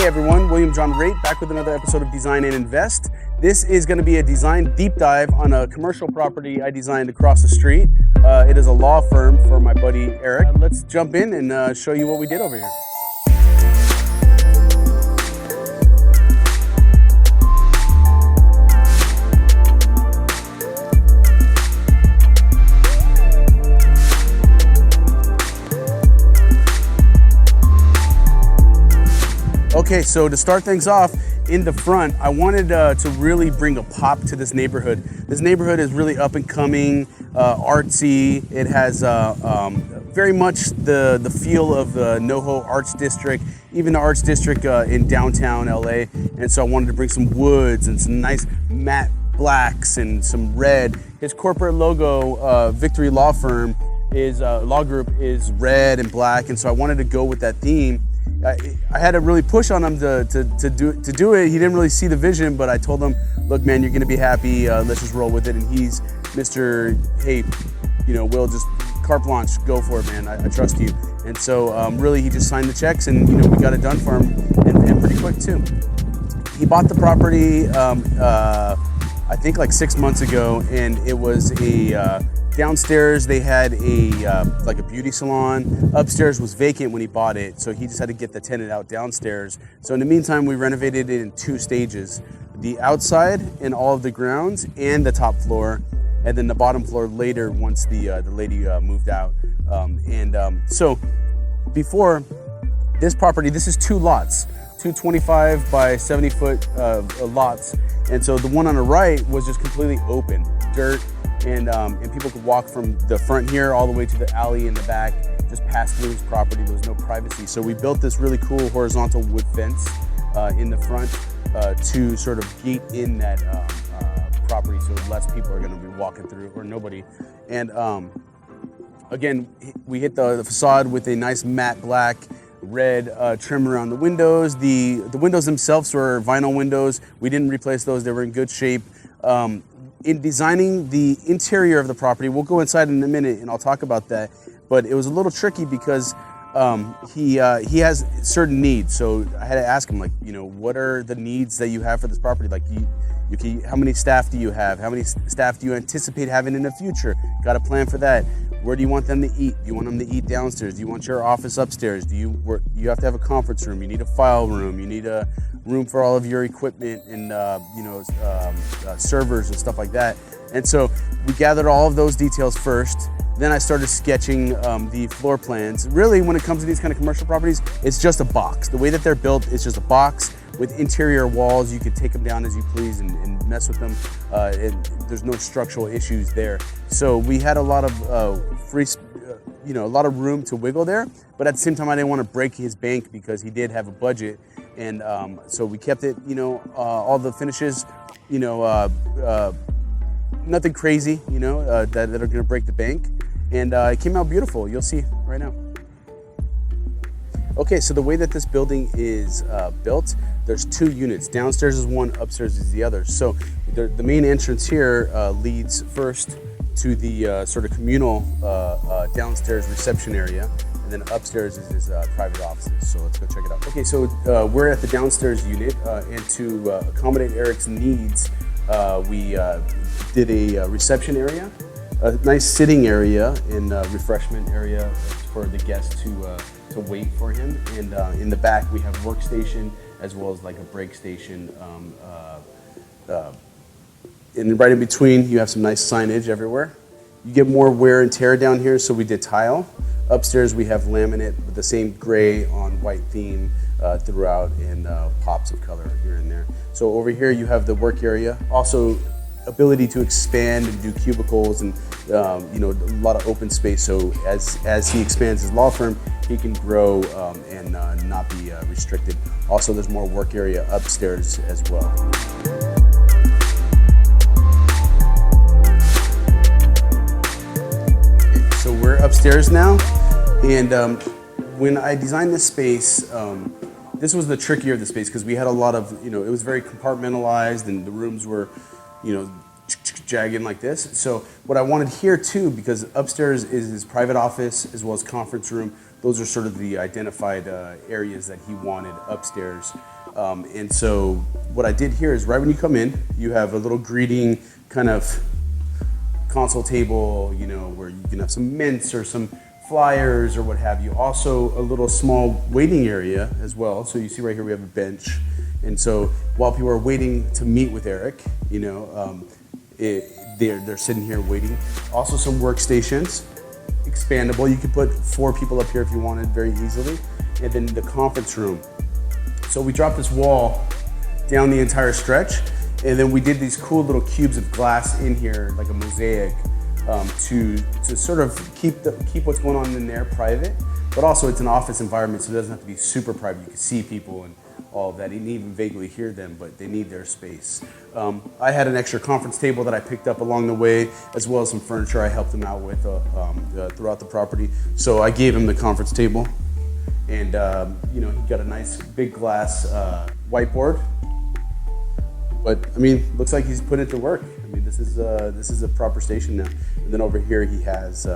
Hey everyone, William John Raitt back with another episode of Design and Invest. This is going to be a design deep dive on a commercial property I designed across the street. It is a law firm for my buddy Erik. Let's jump in and show you what we did over here. Okay, so to start things off, in the front, I wanted to really bring a pop to this neighborhood. This neighborhood is really up and coming, artsy. It has very much the feel of the NoHo Arts District, even the Arts District in downtown LA. And so I wanted to bring some woods and some nice matte blacks and some red. His corporate logo, Victory Law Firm, law group is red and black, and so I wanted to go with that theme. I had to really push on him to do it. He didn't really see the vision, but I told him, look man, you're gonna be happy, let's just roll with it. And he's Mr. Hey, Will, just carte blanche, go for it, man, I trust you. And so really he just signed the checks, and we got it done for him, and pretty quick too. He bought the property I think like 6 months ago, and it was a downstairs they had like a beauty salon. Upstairs was vacant when he bought it, so he just had to get the tenant out downstairs. So in the meantime, we renovated it in 2 stages: the outside and all of the grounds, and the top floor, and then the bottom floor later once the lady moved out. So before this property, this is 2 lots, 2 25 by 70 foot lots, and so the one on the right was just completely open, dirt. And people could walk from the front here all the way to the alley in the back, just pass through his property. There was no privacy. So we built this really cool horizontal wood fence in the front to sort of gate in that property, so less people are going to be walking through, or nobody. And again, we hit the facade with a nice matte black, red trim around the windows. The windows themselves were vinyl windows. We didn't replace those. They were in good shape. In designing the interior of the property, we'll go inside in a minute and I'll talk about that, but it was a little tricky because he has certain needs. So I had to ask him, like, what are the needs that you have for this property? Like, how many staff do you have? How many staff do you anticipate having in the future? Got a plan for that. Where do you want them to eat? Do you want them to eat downstairs? Do you want your office upstairs? You have to have a conference room. You need a file room. You need a room for all of your equipment and servers and stuff like that. And so we gathered all of those details first. Then I started sketching the floor plans. Really, when it comes to these kind of commercial properties, it's just a box. The way that they're built, it's just a box with interior walls. You can take them down as you please and mess with them. There's no structural issues there. So we had a lot of a lot of room to wiggle there. But at the same time, I didn't want to break his bank because he did have a budget. And so we kept it, all the finishes, nothing crazy, that are going to break the bank. And it came out beautiful. You'll see right now. Okay, so the way that this building is built, there's 2 units. Downstairs is one, upstairs is the other. So the main entrance here leads first to the sort of communal downstairs reception area. And then upstairs is his private offices. So let's go check it out. Okay, so we're at the downstairs unit, and to accommodate Erik's needs, we did a reception area, a nice sitting area and refreshment area for the guests to wait for him. And in the back we have workstation as well as like a break station. And right in between you have some nice signage everywhere. You get more wear and tear down here, so we did tile. Upstairs we have laminate with the same gray on white theme throughout, and pops of color here and there. So over here you have the work area. Also ability to expand and do cubicles and a lot of open space. So as he expands his law firm, he can grow and not be restricted. Also, there's more work area upstairs as well. So we're upstairs now, and when I designed this space, this was the trickier of the space because we had a lot of, it was very compartmentalized and the rooms were, jagged like this. So what I wanted here too, because upstairs is his private office as well as conference room, those are sort of the identified areas that he wanted upstairs. And so what I did here is right when you come in, you have a little greeting kind of console table, you know, where you can have some mints or some flyers or what have you. Also a little small waiting area as well. So you see right here we have a bench. And so while people are waiting to meet with Erik, you know, they're sitting here waiting. Also some workstations, expandable. You could put 4 people up here if you wanted very easily. And then the conference room. So we dropped this wall down the entire stretch, and then we did these cool little cubes of glass in here, like a mosaic, to sort of keep what's going on in there private. But also it's an office environment, so it doesn't have to be super private. You can see people and all of that. You can even vaguely hear them, but they need their space. I had an extra conference table that I picked up along the way, as well as some furniture I helped him out with throughout the property. So I gave him the conference table, and you know, he got a nice big glass whiteboard. But I mean, looks like he's put it to work. I mean, this is a proper station now. And then over here he has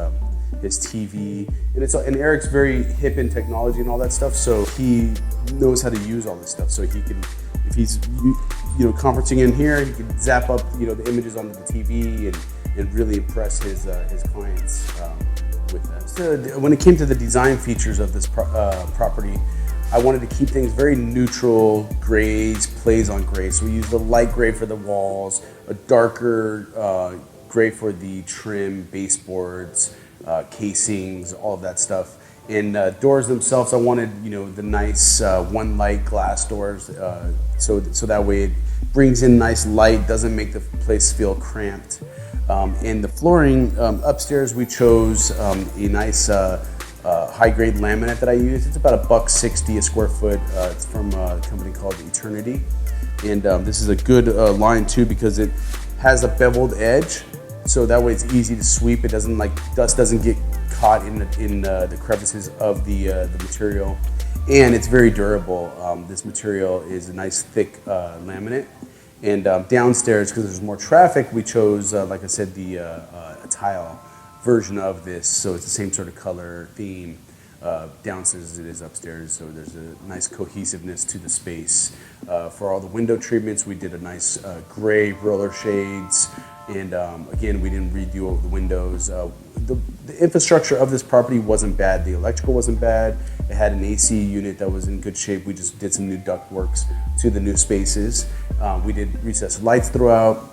his TV, and Erik's very hip in technology and all that stuff, so he knows how to use all this stuff. So he can, if he's conferencing in here, he can zap up the images onto the TV and really impress his clients with that. So when it came to the design features of this property, I wanted to keep things very neutral, grays, plays on gray. So we used a light gray for the walls, a darker gray for the trim, baseboards, casings, all of that stuff. And doors themselves, I wanted the nice one light glass doors, so that way it brings in nice light, doesn't make the place feel cramped. And the flooring upstairs, we chose a nice high-grade laminate that I use. It's about $1.60 a square foot. It's from a company called Eternity, and this is a good line too because it has a beveled edge, so that way it's easy to sweep. It doesn't, like, dust doesn't get caught in the crevices of the material, and it's very durable. This material is a nice thick laminate. And downstairs, because there's more traffic, we chose, like I said, a tile version of this, so it's the same sort of color theme downstairs as it is upstairs, so there's a nice cohesiveness to the space. For all the window treatments, we did a nice gray roller shades, and again, we didn't redo all the windows. The infrastructure of this property wasn't bad. The electrical wasn't bad. It had an AC unit that was in good shape. We just did some new ductworks to the new spaces. We did recessed lights throughout.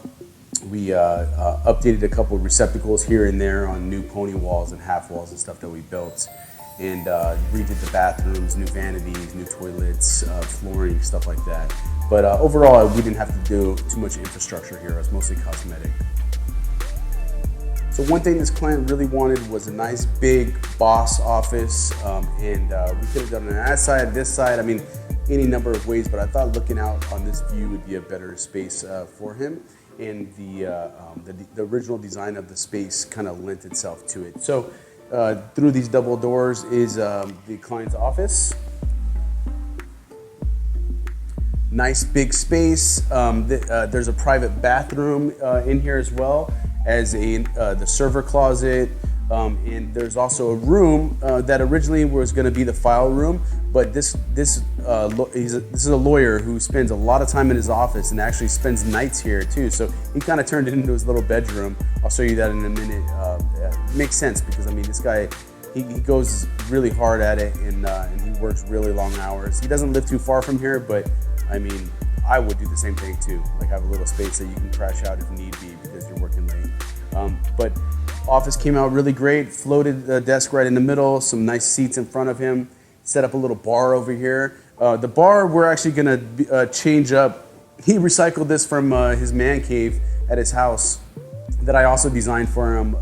We updated a couple of receptacles here and there on new pony walls and half walls and stuff that we built, and redid the bathrooms, new vanities, new toilets, flooring, stuff like that. But overall, we didn't have to do too much infrastructure here. It was mostly cosmetic. So one thing this client really wanted was a nice big boss office, and we could have done it on that side, this side, I mean, any number of ways, but I thought looking out on this view would be a better space for him. And the original design of the space kind of lent itself to it. So through these double doors is the client's office. Nice big space. There's a private bathroom in here as well as the server closet. And there's also a room that originally was going to be the file room, but this is a lawyer who spends a lot of time in his office and actually spends nights here too. So he kind of turned it into his little bedroom. I'll show you that in a minute. It makes sense because I mean this guy, he goes really hard at it, and he works really long hours. He doesn't live too far from here, but I mean I would do the same thing too. Like have a little space that you can crash out if need be because you're working late. But office came out really great. Floated desk right in the middle, some nice seats in front of him. Set up a little bar over here. The bar we're actually gonna change up. He recycled this from his man cave at his house that I also designed for him.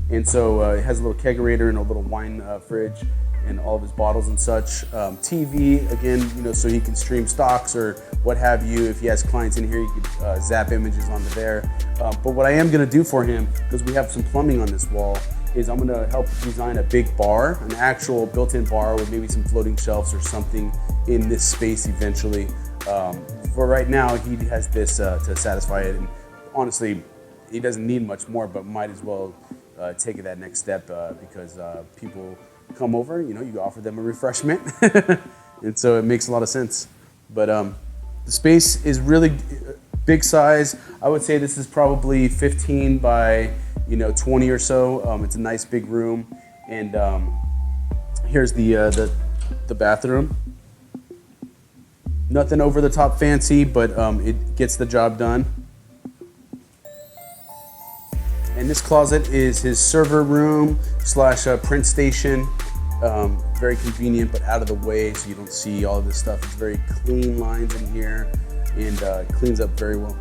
And so it has a little kegerator and a little wine fridge and all of his bottles and such. TV, again, so he can stream stocks or what have you. If he has clients in here, you could zap images onto there. But what I am gonna do for him, because we have some plumbing on this wall, is I'm gonna help design a big bar, an actual built-in bar with maybe some floating shelves or something in this space eventually. For right now, he has this to satisfy it, and honestly, he doesn't need much more, but might as well take it that next step because people come over, you know, you offer them a refreshment. And so it makes a lot of sense. But the space is really big size. I would say this is probably 15 by, you know, 20 or so. It's a nice big room. And here's the bathroom. Nothing over the top fancy, but it gets the job done. And this closet is his server room slash print station. Very convenient, but out of the way, so you don't see all of this stuff. It's very clean lines in here, and cleans up very well.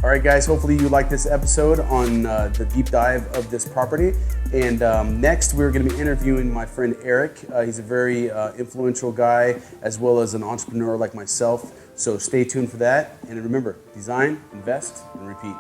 All right, guys, hopefully you liked this episode on the deep dive of this property. And next, we're gonna be interviewing my friend Erik. He's a very influential guy, as well as an entrepreneur like myself. So stay tuned for that. And remember, design, invest, and repeat.